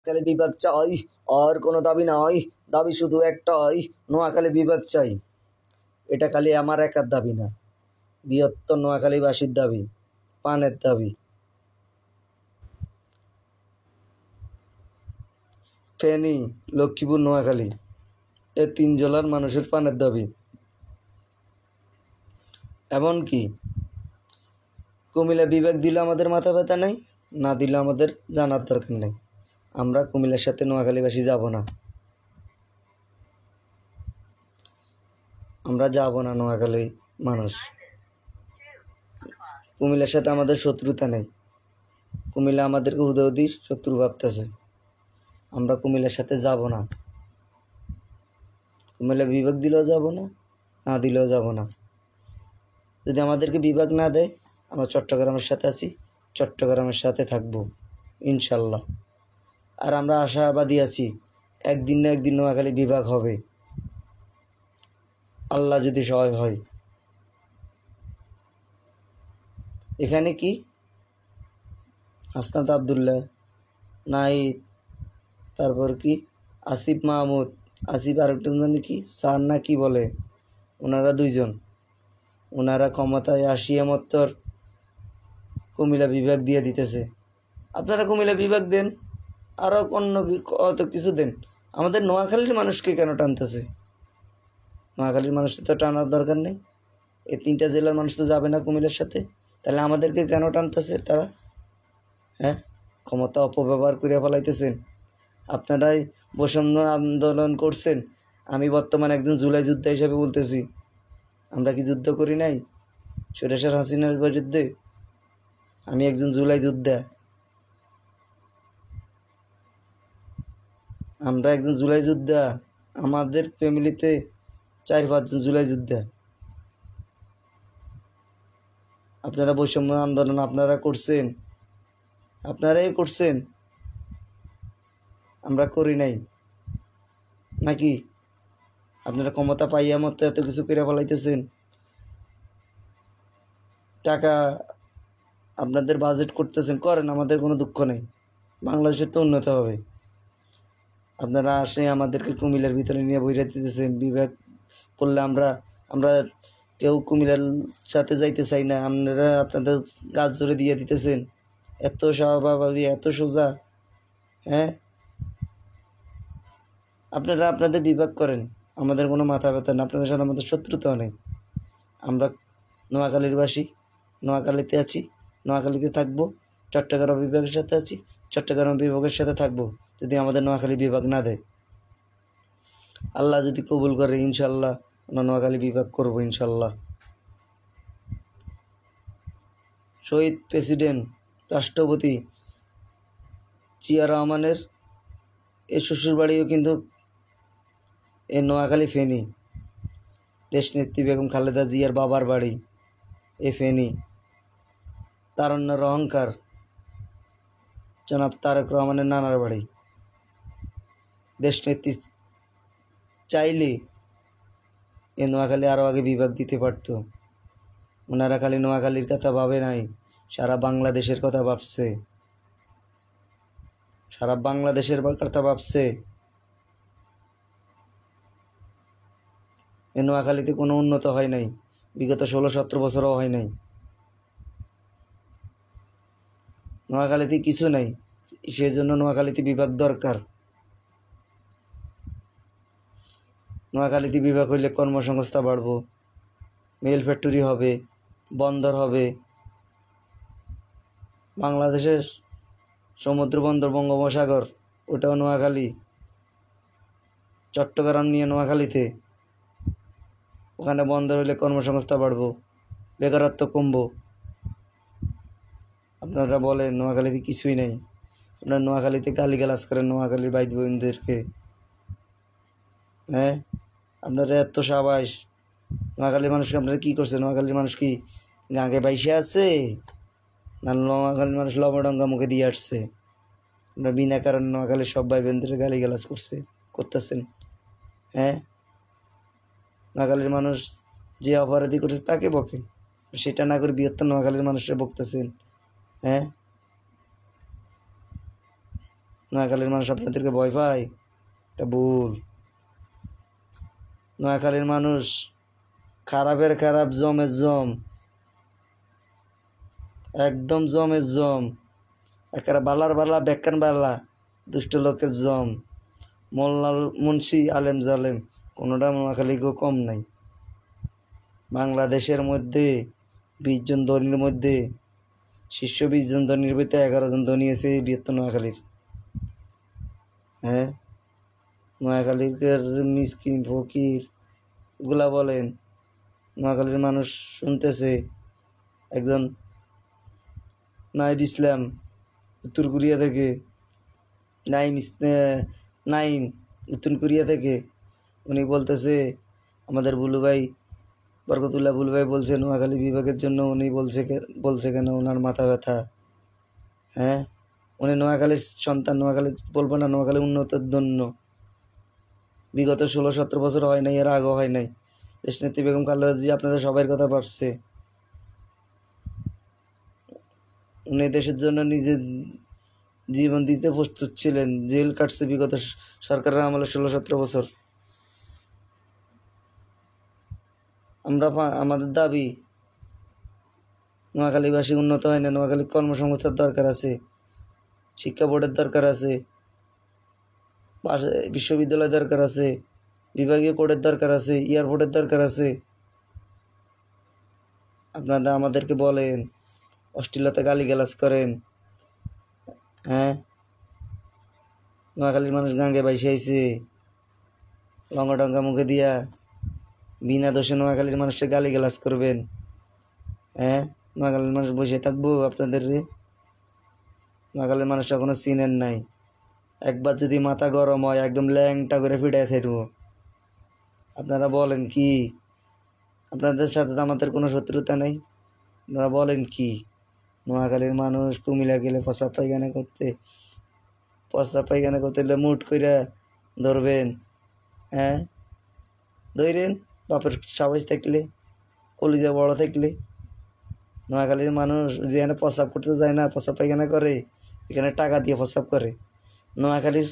নোয়াখালী বিভাগ চাই, আর কোনো দাবি নাই, দাবি শুধু একটাই, নোয়াখালী বিভাগ চাই। এটা খালি আমার একার দাবি না, বৃহত্তর নোয়াখালীবাসীর দাবি, পানের দাবি। ফেনী, লক্ষ্মীপুর, নোয়াখালী এই 3 জেলার মানুষের পানের দাবি। এমনকি কুমিল্লা বিভাগ দিলে আমাদের মাথা ব্যথা নেই, না দিলে আমাদের জানার দরকার নেই। আমরা কুমিল্লার সাথে নোয়াখালীবাসী যাব না, আমরা যাব না। নোয়াখালী মানুষ, কুমিল্লার সাথে আমাদের শত্রুতা নেই। কুমিল্লা আমাদেরকে হুদহুদি শত্রু ভাবতেছে, আমরা কুমিল্লার সাথে যাব না। কুমিল্লা বিভাগ দিলেও যাব না, না দিলেও যাব না। যদি আমাদেরকে বিভাগ না দেয়, আমরা চট্টগ্রামের সাথে আছি, চট্টগ্রামের সাথে থাকব ইনশাল্লাহ। আর আমরা আশাবাদী আছি, একদিন না একদিন নোয়াখালী বিভাগ হবে, আল্লাহ যদি সহায় হয়। এখানে কি হাসনাত আবদুল্লাহ, নাইব, তারপর কি আসিফ মাহমুদ, আসিফ আরেকজন জানি কি স্যার না কি বলে, ওনারা 2 জন, ওনারা ক্ষমতায় আসিয়া মাত্র কুমিল্লা বিভাগ দিয়ে দিতেছে। আপনারা কুমিল্লা বিভাগ দেন, আরও অন্য কত কিছু দেন, আমাদের নোয়াখালীর মানুষকে কেন টানতেছে? নোয়াখালীর মানুষকে তো টানার দরকার নেই, এই 3টা জেলার মানুষ তো যাবে না কুমিল্লার সাথে, তাহলে আমাদেরকে কেন টানতেছে তারা? হ্যাঁ, ক্ষমতা অপব্যবহার করে ফেলাইতেছেন। আপনারাই বৈষম্য আন্দোলন করছেন, আমি বর্তমানে একজন জুলাই যোদ্ধা হিসেবে বলতেছি, আমরা কি যুদ্ধ করি নাই স্বৈরাচার হাসিনার বিরুদ্ধে? আমি একজন জুলাই যোদ্ধা, আমরা একজন জুলাই যোদ্ধা, আমাদের ফ্যামিলিতে 4-5 জন জুলাই যোদ্ধা। আপনারা বৈষম্য আন্দোলন আপনারা করছেন, আপনারাই করছেন, আমরা করি নাই নাকি? আপনারা ক্ষমতা পাইয়া মতো এত কিছু করে ফেলাইতেছেন, টাকা আপনাদের বাজেট করতেছেন, করেন, আমাদের কোনো দুঃখ নেই, বাংলাদেশের তো উন্নত হবে। আপনারা আসে আমাদেরকে কুমিল্লার ভিতরে নিয়ে বইরা দিতেছেন, বিভাগ করলে আমরা আমরা কেউ কুমিল্লার সাথে যাইতে চাই না, আপনারা আপনাদের গাছ জোরে দিয়ে দিতেছেন। এত স্বভাবভাবী, এত সোজা। হ্যাঁ, আপনারা আপনাদের বিভাগ করেন, আমাদের কোনো মাথা ব্যথা না, আপনাদের সাথে আমাদের শত্রুতাও নেই। আমরা নোয়াখালীরবাসী, নোয়াখালীতে আছি, নোয়াখালীতে থাকবো, চট্টগ্রাম বিভাগের সাথে আছি, চট্টগ্রাম বিভাগের সাথে থাকবো। যদি আমাদের নোয়াখালী বিভাগ না দেয়, আল্লাহ যদি কবুল করে, ইনশাল্লাহ আমরা নোয়াখালী বিভাগ করবো ইনশাল্লাহ। শহীদ প্রেসিডেন্ট রাষ্ট্রপতি জিয়া রহমানের এই শ্বশুরবাড়িও কিন্তু এই নোয়াখালী ফেনী। দেশনেত্রী বেগম খালেদা জিয়ার বাবার বাড়ি এ ফেনী। তারুণ্যের অহংকার জনাব তারেক রহমানের নানার বাড়ি। দেশনেত্রী চাইলে এ নোয়াখালী আরও আগে বিভাগ দিতে পারত। ওনারা খালি নোয়াখালীর কথা ভাবে নাই, সারা বাংলাদেশের কথা ভাবছে, সারা বাংলাদেশের কথা ভাবছে। এ নোয়াখালীতে কোনো উন্নত হয় নাই, বিগত 16-17 বছরও হয় নাই। নোয়াখালীতে কিছু নাই, সেজন্য নোয়াখালীতে বিভাগ দরকার। নোয়াখালীতে বিভাগ হইলে কর্মসংস্থান বাড়বো, মেল ফ্যাক্টরি হবে, বন্দর হবে। বাংলাদেশের সমুদ্র বন্দর বঙ্গোপসাগর, ওটাও নোয়াখালী। চট্টগ্রাম নিয়ে নোয়াখালীতে, ওখানে বন্দর হলে কর্মসংস্থান বাড়বো, বেকারত্ব কমবো। আপনারা বলেন নোয়াখালীতে কিছুই নেই, আপনারা নোয়াখালীতে গালিগালাজ করেন নোয়াখালীর ভাই বোনদেরকে। হ্যাঁ, আপনারা এত সাবাস, নোয়াখালীর মানুষকে আপনারা কী করছেন? নোয়াখালীর মানুষ কি গাঁকে বাইসে আছে, না নোয়াখালীর মানুষ লবডঙ্গা মুখে দিয়ে আসছে? আপনারা বিনা কারণে নোয়াখালীর সব ভাই বোনদের গালিগালাজ করতেছেন। হ্যাঁ, নোয়াখালীর মানুষ যে অপরাধী করছে তাকে বকেন, সেটা না করে বৃহত্তর নোয়াখালীর মানুষরা বকতেছেন। হ্যাঁ, নোয়াখালীর মানুষ আপনাদেরকে ভয় পায়? এটা ভুল। নোয়াখালীর মানুষ খারাপের খারাপ, জমের জম, একদম জমের জম, একেবারে বালার বালা বেকান বালা, দুষ্ট লোকের জম, মোল্লা মুন্সি আলেম জালেম কোনোটা নোয়াখালীকেও কম নাই। বাংলাদেশের মধ্যে 20 জন ধনীর মধ্যে শীর্ষ 20 জন ধনীর ভিতরে 11 জন ধনী আছে এই বৃহত্তর নোয়াখালীর। হ্যাঁ, নোয়াখালীর মিসকিন ফকির এগুলা বলেন, নোয়াখালীর মানুষ শুনতেছে। একজন নাইব ইসলাম উত্তর কোরিয়া থেকে, নাইম উত্তর কোরিয়া থেকে, উনি বলতেছে আমাদের বুলু ভাই বরকতুল্লাহ বুলু ভাই বলছে নোয়াখালী বিভাগের জন্য উনি বলছে কেন ওনার মাথা ব্যথা। হ্যাঁ, উনি নোয়াখালীর সন্তান, নোয়াখালী বলবো না, নোয়াখালী উন্নতির জন্য বিগত 16-17 বছর হয় নাই, এর আগেও হয় নাই। দেশনেত্রী বেগম খালেদা জিয়া আপনাদের সবার কথা ভাবছে। উনি দেশের জন্য নিজে জীবন দিতে প্রস্তুত ছিলেন, জেল কাটছে বিগত সরকারের আমলে 16-17 বছর। আমাদের দাবি নোয়াখালীবাসী উন্নত হয় না, নোয়াখালী কর্মসংস্থার দরকার আছে, শিক্ষা বোর্ডের দরকার আছে, বিশ্ববিদ্যালয় দরকার আছে, বিভাগীয় কোর্টের দরকার আছে, এয়ারপোর্টের দরকার আছে। আপনারা আমাদেরকে বলেন, অশ্লীলতা গালিগালাজ করেন। হ্যাঁ, নোয়াখালীর মানুষ গাঙ্গে বাইসে আইছে লঙ্গা টঙ্গা মুখে দিয়া, বিনা দোষে নোয়াখালীর মানুষকে গালিগালাজ করবেন। হ্যাঁ, নোয়াখালীর মানুষ বসে থাকবো আপনাদের? নোয়াখালীর মানুষ এখনো চিনেন নাই। একবার যদি মাথা গরম হয় একদম ল্যাংটা করে ফিটাই থাকবো। আপনারা বলেন কি? আপনাদের সাথে তো আমাদের কোনো শত্রুতা নেই। আপনারা বলেন কি? নোয়াখালীর মানুষ কুমিল্লা গেলে প্রস্রাব পায়খানা করতে হলে মুট কইরা ধরবেন। হ্যাঁ, ধরেন বাপের সাবাস থাকলে, কলিজা বড় থাকলে। নোয়াখালীর মানুষ যেখানে প্রস্রাব করতে যায় না, প্রস্রাব পায়খানা করে, এখানে টাকা দিয়ে প্রস্রাব করে। নোয়াখালীর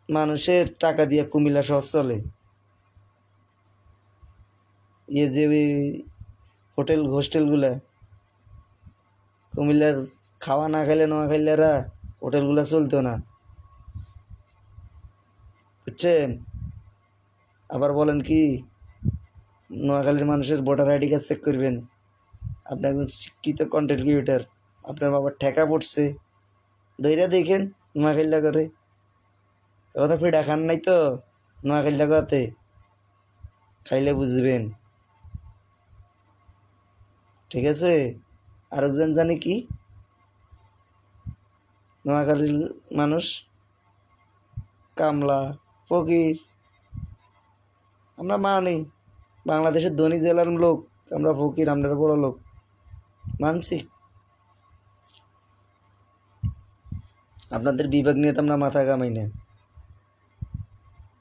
মানুষের টাকা দিয়ে কুমিল্লা শহর চলে। যে হোস্টেলগুলা কুমিল্লার খাওয়া না খাইলে নোয়াখালীরা হোটেলগুলা চলতো না, বুঝছেন? আবার বলেন কি, নোয়াখালীর মানুষের ভোটার আইডি কার্ড চেক করবেন। আপনি একজন শিক্ষিত কন্টেন্ট ক্রিয়েটার, আপনার বাবার ঠেকা পড়ছে, ধৈর্য দেখেন নোয়াখালীরা করে। কথা ফিডা খান নাই তো নোয়াখালীরা করতে, খাইলে বুঝবেন। ঠিক আছে? আরেকজন জানি কি, নোয়াখালীর মানুষ কামলা ফকির। আমরা মানি বাংলাদেশের ধনী জেলার লোক, আমরা ফকির, আমরা বড় লোক, মানছি। আপনাদের বিভাগ নিয়ে তো আমরা মাথা কামাই না।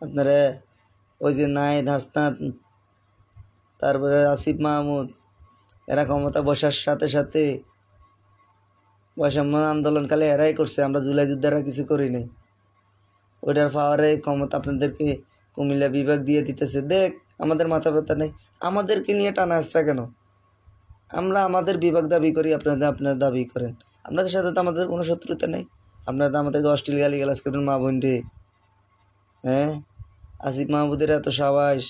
আপনারা ওই যে নাহিদ হাসনাত, তারপরে আসিফ মাহমুদ, এরা ক্ষমতা বসার সাথে সাথে বৈষম্য আন্দোলনকালে এরাই করছে, আমরা জুলাই যুদ্ধেরা কিছু করি নাই। ওইটার পাওয়ারে ক্ষমতা আপনাদেরকে কুমিল্লা বিভাগ দিয়ে দিতেছে। দেখ, আমাদের মাথা ব্যথা নেই, আমাদেরকে নিয়ে টানা আসরা কেন? আমরা আমাদের বিভাগ দাবি করি, আপনাদের দাবি করেন। আপনাদের সাথে তো আমাদের কোনো শত্রুতা নেই। আপনারা তো আমাদেরকে অশ্লীল গালিগালাজ করেন মা বোন রে। হ্যাঁ, আসিফ মাহমুদের এত সাবাস।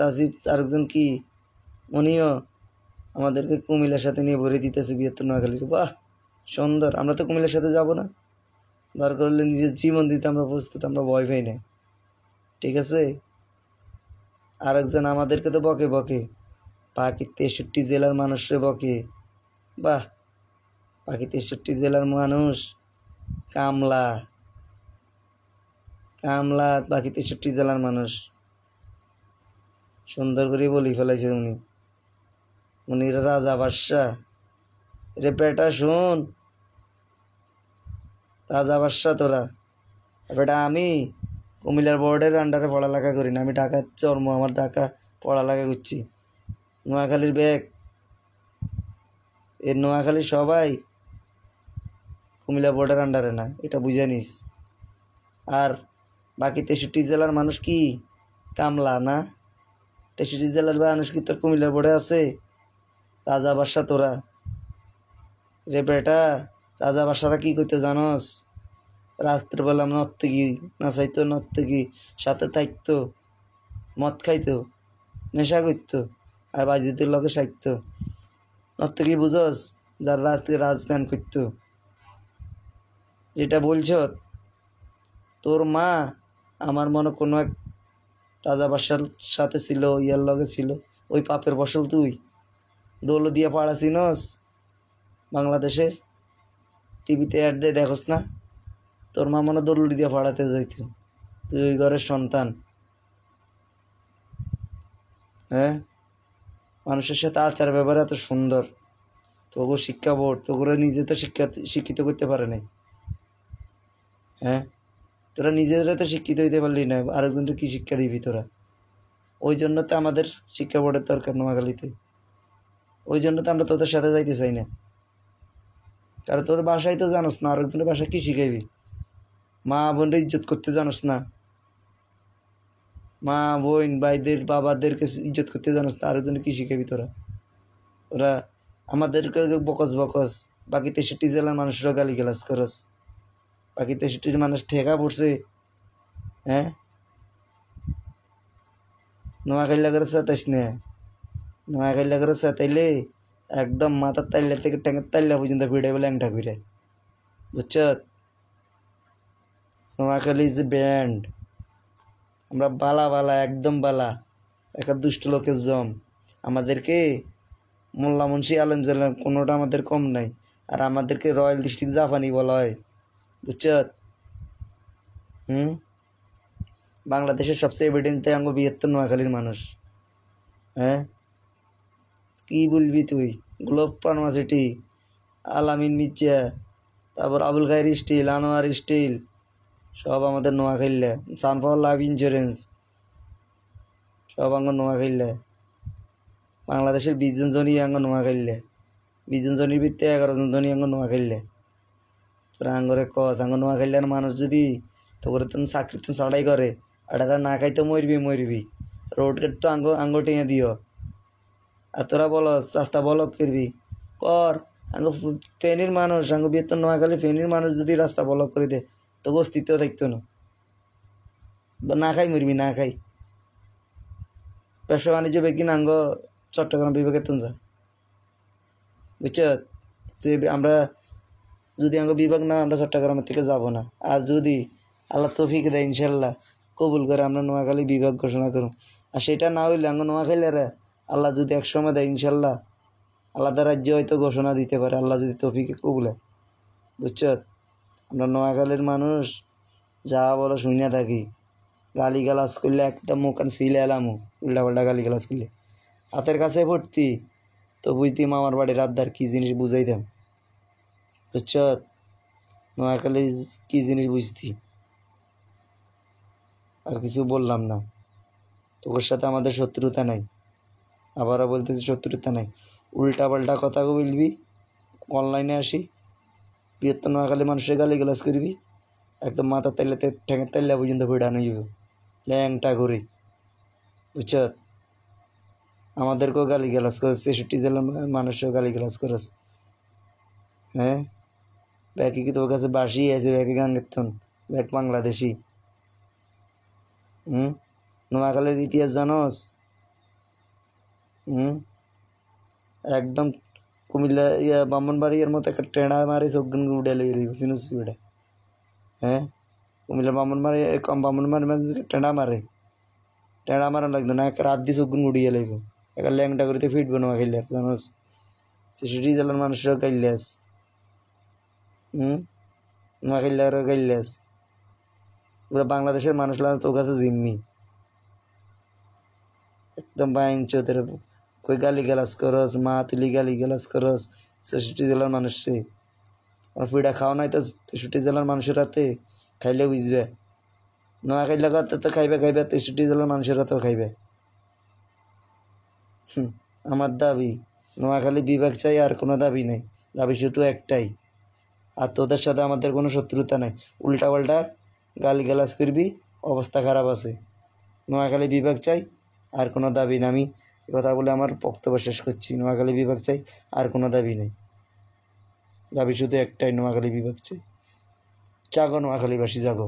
আসিফ আরেকজন কি, উনিও আমাদেরকে কুমিল্লার সাথে নিয়ে ভরে দিতেছে বৃহত্তর নোয়াখালীর। বাহ, সুন্দর। আমরা তো কুমিল্লার সাথে যাব না, দরকার হলে নিজের জীবন দিতে আমরা প্রস্তুত, আমরা ভয় পাই না। ঠিক আছে? আরেকজন আমাদেরকে তো বকে বাকি 63 জেলার মানুষরে বকে। বাহ, বাকি 63 জেলার মানুষ কামলা, বাকি 63 জেলার মানুষ। সুন্দর করে বলি ফেলাইছে উনি রাজা বাদশাহ। রে বেটা শোন, রাজা বাদশাহ তোরা। বেটা আমি কুমিল্লার বোর্ডের আন্ডারে পড়ালেখা করি না, আমি ঢাকার জন্ম, আমার ঢাকা পড়ালেখা করছি। নোয়াখালীর ব্যাগ, এর নোয়াখালীর সবাই কুমিল্লা বোর্ডের আন্ডারে না, এটা বুঝে নিস। আর বাকি 63 জেলার মানুষ কি কামলা না? 63 জেলার মানুষ কি তোর কুমিল্লার বোর্ডে আছে? রাজা বাদশা তোরা রে বেটা, রাজা বাদশারা কি করতে জানস? রাত্রেবেলা নর্তকী নাচাইতো, নর্তকী সাথে থাকতো, মদ খাইতো, নেশা করতো, আর বাজিদের লগে সাইতো। নর্তকী বুঝস? যার রাত্রে রাজগান করতো। যেটা বলছ তোর মা, আমার মনে কোনো এক রাজা বাদশার সাথে ছিল, ইয়ার লগে ছিল, ওই পাপের ফসল তুই। দৌলতদিয়া পাড়া চিনস? বাংলাদেশের টিভিতে অ্যাড দিয়ে দেখোস না? তোর মা মনে দৌলতদিয়া পাড়াতে যাইত, তুই ওই ঘরের সন্তান। হ্যাঁ, মানুষের সাথে আচার ব্যবহার এত সুন্দর, তোকে শিক্ষা বোর্ড তোকে নিজে তো শিক্ষিত করতে পারে নাই। হ্যাঁ, তোরা নিজেরা তো শিক্ষিত হইতে পারলি না, আরেকজনকে কী শিক্ষা দিবি তোরা? ওই জন্য তো আমাদের শিক্ষা বোর্ডের দরকার নোয়াখালীতে। ওই জন্য তো আমরা তোদের সাথে যাইতে চাই না, কারণ তোদের বাসায় তো জানোস না, আরেকজনের বাসায় কী শিখাইবি? মা বোনরা ইজ্জত করতে জানোস না, মা বোন ভাইদের বাবাদেরকে ইজ্জত করতে জানোস না, আরেকজনে কী শিখাবি তোরা? ওরা আমাদেরকে বকস বকস, বাকি 63 জেলার মানুষরা গালি গালাজ করস। বাকি 63 মানুষ ঠেকা পড়ছে। হ্যাঁ, নোয়াখাইলা করে চাতাইস না, নোয়াখাইলা করে চাতাইলে একদম মাথার তাইলা থেকে ট্যাঙের তাইলা পর্যন্ত ভিড়ে বলে ল্যাংটা ঘুরে, বুঝছ? Noakhali is band. আমরা বালা বালা, একদম বালা, একটা দুষ্ট লোকের জম। আমাদেরকে মোল্লা মুন্সি আলম জালাম কোনোটা আমাদের কম নাই। আর আমাদেরকে রয়্যাল ডিস্ট্রিক্ট জাপানি বলা হয়, বুঝছ? বাংলাদেশের সবচেয়ে এভিডেন্স দেয় আঙ্গ 72 নোয়াখালীর মানুষ। হ্যাঁ, কি বলবি তুই? গ্লোব ফার্মাসিটি, আলামিন মির্জা, তারপর আবুল খায়ের স্টিল, আনোয়ার স্টিল, সব আমাদের নোয়াখাইলে। সানফ্লাওয়ার লাইফ ইন্স্যুরেন্স, সব আঙ্গ নোয়াখাইলে। বাংলাদেশের 20 জন জনই আঙ্গ নোয়াখাইলে, 20 জন জনের ভিত্তি 11 জন জনই আঙ্গ নোয়াখাইলে। তোরা আঙ্গরে কস আঙ্গ নোয়াখাইলার মানুষ যদি তোর চাকরিতে চড়াই করে, আর না খাইতে মরবি। রোড একটু আঙ্গ টেঙে দিও। আর তোরা বলস রাস্তা বলক করবি, কর। আঙ্গ ফেনীর মানুষ, আঙ্গ বৃহত্তর নোয়াখালী ফেনীর মানুষ যদি রাস্তা বলক করে দে, তবু অস্তিত্ব থাকতো না। না খাই মরবি, না খাই। ব্যবসা বাণিজ্য বেগিন আঙ্গ চট্টগ্রাম বিভাগের তো যা, বুঝছ? যে আমরা যদি আঙ্গ বিভাগ না, আমরা চট্টগ্রামের থেকে যাব না। আর যদি আল্লাহ তৌফিক দেয়, ইনশাল্লাহ কবুল করে আমরা নোয়াখালী বিভাগ ঘোষণা করুন। আর সেটা না হইলে আঙ্গ নোয়াখালীরা আল্লাহ যদি একসময় দেয়, ইনশাল্লাহ আলাদা রাজ্য হয়তো ঘোষণা দিতে পারে, আল্লাহ যদি তৌফিকে কবুলে, বুঝছ? আমরা নোয়াখালীর মানুষ যা বলো শুনে থাকি। গালি গালাজ করলে একটা মুখ সিলে এলামো, উল্টা পাল্টা গালি গালাজ করলে হাতের কাছে ভর্তি, তো বুঝতি মামার বাড়ির আবদার কী জিনিস বুঝাইতাম, বুঝছ? নোয়াখালী কী জিনিস বুঝতি। আর কিছু বললাম না, তোর সাথে আমাদের শত্রুতা নাই, আবারও বলতেছি শত্রুতা নাই। উল্টা পাল্টা কথা বলবি, অনলাইনে আসি, বৃহত্তর নোয়াখালী মানুষের গালি গালাজ করবি, একদম মাথার তাইলাতে ঠ্যাঙের তাইলা পর্যন্ত ভিড়ানো যাবে, ল্যাংটা ঘুরি, বুঝছ? আমাদেরকেও গালি গালাজ করস, 63 জেলার মানুষেও গালি গালাজ করস। হ্যাঁ, ব্যাকি কি তোর কাছে বাসি আছে? ব্যাকি গান গেতন, ব্যাক বাংলাদেশি। নোয়াখালীর ইতিহাস জানোস? একদম কুমিল্লা ব্রাহ্মণবাড়িয়ার মতো একটা টেঁড়া মারি চোখগুন উড়ে লেগে চিনুস বেটা। হ্যাঁ, কুমিল্লা ব্রাহ্মণবাড়ি টেঁড়া মারা লাগতো না, একটা রাত দিয়ে চোখগুন উড়িয়ে লাগবে, একটা ল্যাংটা করতে ফিটবো নোয়াখালী, জানোস? 63 জেলার মানুষরাও গাইলাস, নোয়াখালীরাও গাইলাস, পুরো বাংলাদেশের মানুষরা তোর কাছে জিম্মি, একদম বাইন চোদের কই গালি গালাজ করস, মা তুলি গালি গালাজ করস 63 জেলার মানুষে। আর পিঠা খাওয়া নাই তো 63 জেলার মানুষের হাতে, খাইলে বুঝবে। নোয়াখালী লাগাতে তো খাইবে 63 জেলার মানুষের হাতেও খাইবে। আমার দাবি নোয়াখালী বিভাগ চাই, আর কোনো দাবি নেই, দাবি শুধু একটাই, আর তোদের সাথে আমাদের কোনো শত্রুতা নাই, উল্টাপাল্টা গালিগালাজ করবি, অবস্থা খারাপ আছে। নোয়াখালী বিভাগ চাই, আর কোনো দাবি না। আমি কথা বলে আমার বক্তব্য শেষ করছি। নোয়াখালী বিভাগ চাই, আর কোনো দাবি নেই। দাবি শুধু একটাই, নোয়াখালী বিভাগ চাই। জাগো নোয়াখালীবাসী, জাগো।